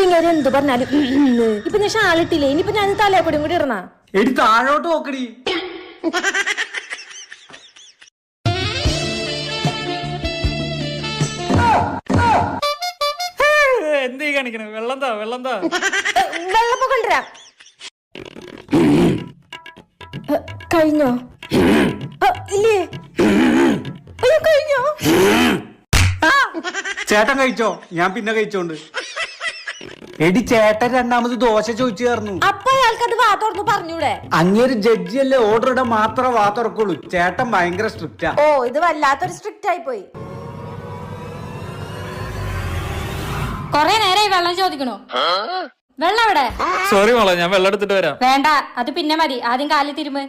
ഇങ്ങനെ എന്ത് പറഞ്ഞാലും ഇപ്പൊ ഞാൻ ഷാളിട്ടില്ലേ, ഇനിയിപ്പൊ ഞാൻ തലപ്പൊടിയും കൂടി ഇടണ. എടി താഴോട്ട് നോക്കടി. എന്തീ കാണിക്കണ? വെള്ളന്താ വെള്ളപ്പൊ കൊണ്ടുവരാം. കഴിഞ്ഞോ? ഇല്ലേ? അയ്യോ കഴിഞ്ഞോ? ചേട്ടൻ കഴിച്ചോ? ഞാൻ പിന്നെ കഴിച്ചോണ്ട്. എടി ചേട്ടൻ രണ്ടാമത് ദോശ ചോദിച്ചു ചേർന്നു. അപ്പൊ അയാൾക്ക് അത് വാ തുറന്നു പറഞ്ഞൂടെ? അങ്ങേര് ജഡ്ജിയല്ലേ, ഓർഡർ ഇടാൻ മാത്രമേ വാ തുറക്കുള്ളൂ. ചേട്ടൻ ഭയങ്കര സ്ട്രിക്റ്റാ. ഓ, ഇത് വല്ലാത്തൊരു സ്ട്രിക്റ്റ് ആയി പോയി. കൊറേ നേരമായി വെള്ളം ചോദിക്കണോ? വെള്ളം എവിടെ? സോറി മോളെ, ഞാൻ വെള്ളം എടുത്തിട്ട് വരാം. വേണ്ട, അത് പിന്നെ മതി. ആദ്യം കാലിൽ തിരുമ്പ്.